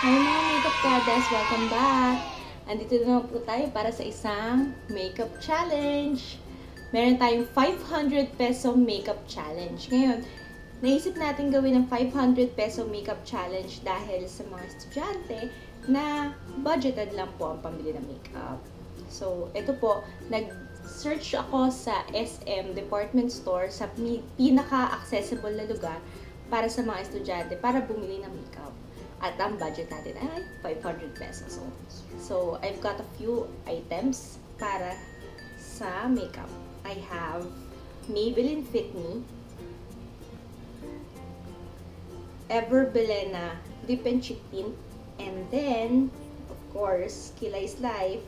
Hi mga MakeUpKadas! Welcome back! Andito na naman po tayo para sa isang makeup challenge. Meron tayong 500 peso makeup challenge. Ngayon, naisip natin gawin ng 500 peso makeup challenge dahil sa mga estudyante na budgeted lang po ang pambili ng makeup. So, ito po, nag-search ako sa SM department store sa pinaka-accessible na lugar para sa mga estudyante para bumili ng makeup. At ang budget natin ay 500 pesos. So, I've got a few items para sa makeup. I have Maybelline Fit Me, Ever Belena Lip and Cheek Tint, and then, of course, Killay's Life,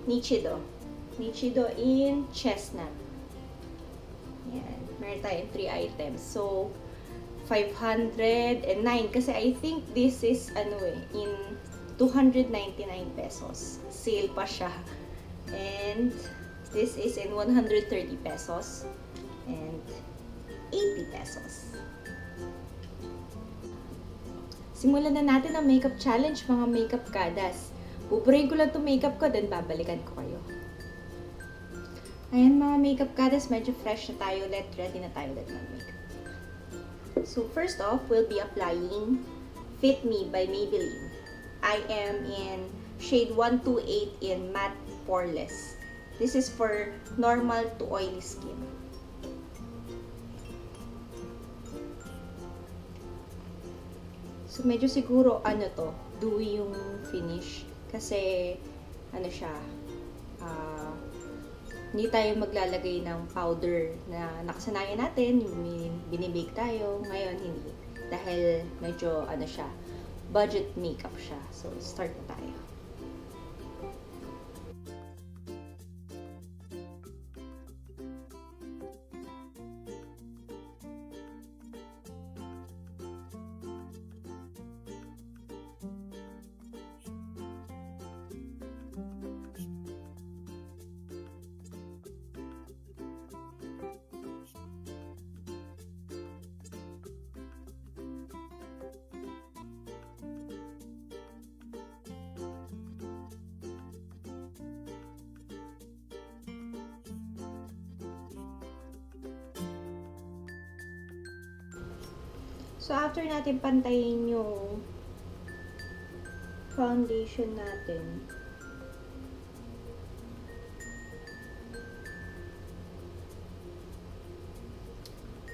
Nichido. Nichido in Chestnut. Yan. Meron tayong 3 items. So, 509 kasi I think this is in 299 pesos. Sale pa siya. And this is in 130 pesos and 80 pesos. Simulan na natin ang makeup challenge, mga makeup kadas. Pupurihin ko lang itong makeup ko, then babalikan ko kayo. Ayan mga makeup kadas, medyo fresh na tayo ulit. Ready na tayo ulit mag-makeup. So first off, we'll be applying Fit Me by Maybelline. I am in shade 128 in Matte Poreless. This is for normal to oily skin. So medyo siguro dewy yung finish kasi siya, hindi tayo maglalagay ng powder na nakasanayan natin, yung binibake tayo. Ngayon, hindi. Dahil medyo, siya, budget makeup siya. So, start na tayo. So, after natin pantayin yung foundation natin,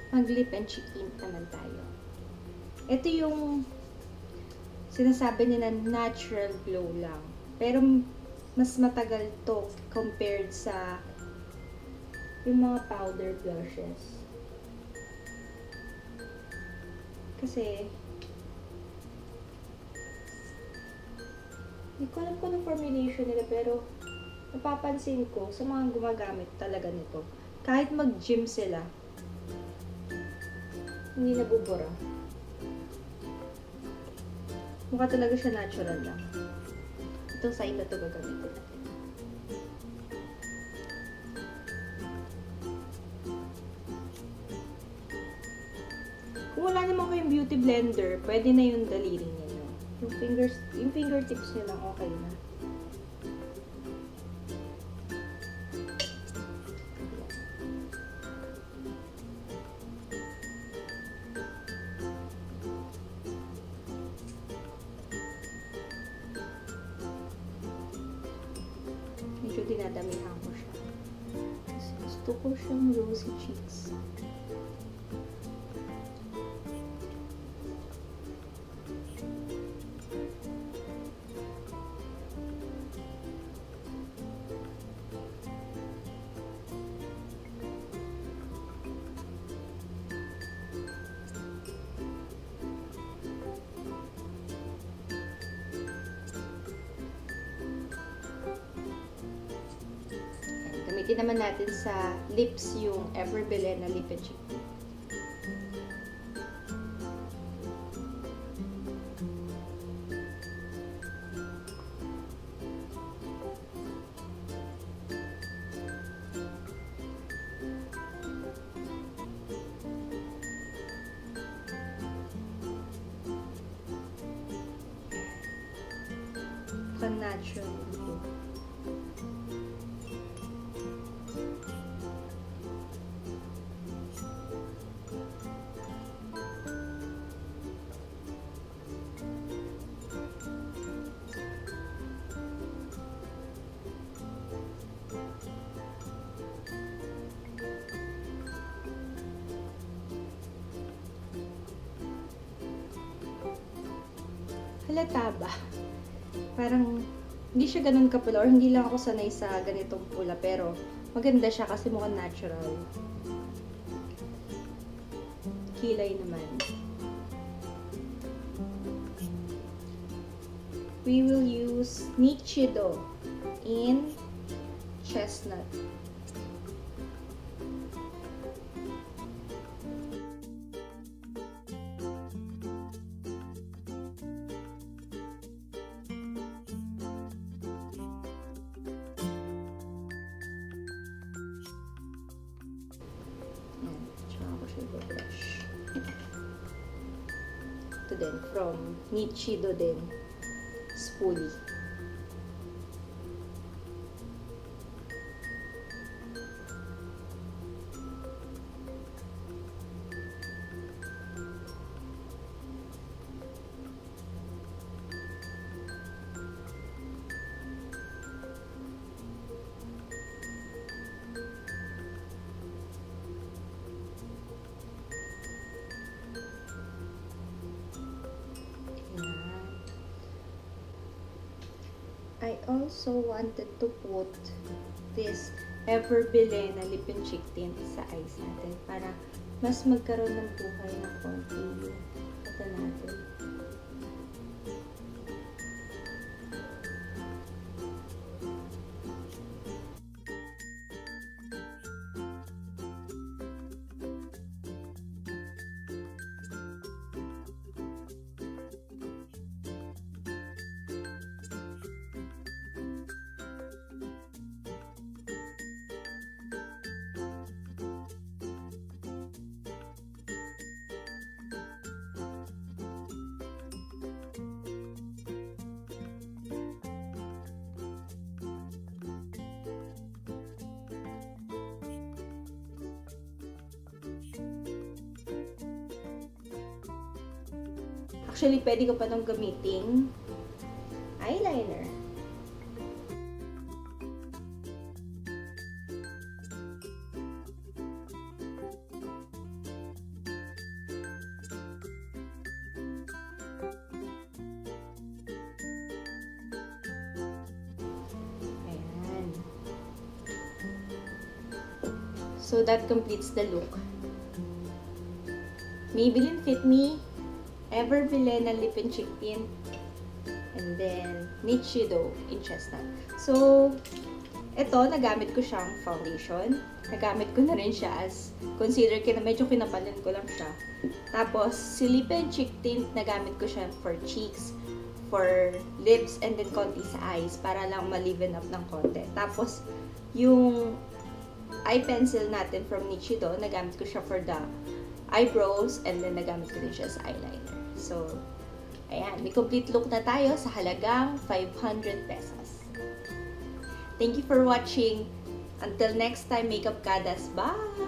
mag-lip and cheek tint naman tayo. Ito yung sinasabi nila natural glow lang. Pero, mas matagal to compared sa yung mga powder blushes. Kasi, hindi ko alam kung anong formulation nila, pero napapansin ko sa mga gumagamit talaga nito, kahit mag-gym sila, hindi nabubura. Mukha talaga siya natural lang. Itong side na ito gagamitin natin. Kung wala naman kayong beauty blender, pwede na yung daliri niyo. Yung fingertips niyo lang okay na. Medyo dinadamihan ko siya. Kasi gusto ko siyang rosy cheeks. Gamitin naman natin sa lips yung Ever Belena Lip and Cheek. Napaka-natural nito. Halata ba? Parang hindi siya ganun kapula or hindi lang ako sanay sa ganitong pula pero maganda siya kasi mukhang natural. Kilay naman. We will use Nichido in chestnut. Brush. Ito din, from Nichido din. Spoolie. I also wanted to put this Everbile na lip and cheek tint sa eyes natin para mas magkaroon ng buhay ng konti yung mata natin. Actually, pwede ko pa nang gamiting eyeliner. Ayan. So, that completes the look. Maybelline Fit Me Everbile na lip and cheek tint, and then Nichido in chestnut. So, ito, nagamit ko siyang foundation. Nagamit ko na rin siya as concealer, medyo kinapalan ko lang siya. Tapos, si lip and cheek tint, nagamit ko siya for cheeks, for lips, and then konti sa eyes, para lang ma-liven up ng konti. Tapos, yung eye pencil natin from Nichido, nagamit ko siya for the eyebrows, and then nagamit ko din siya sa eyeliner. So, ayan, may complete look na tayo sa halagang 500 pesos. Thank you for watching. Until next time, MakeUpKadas. Bye!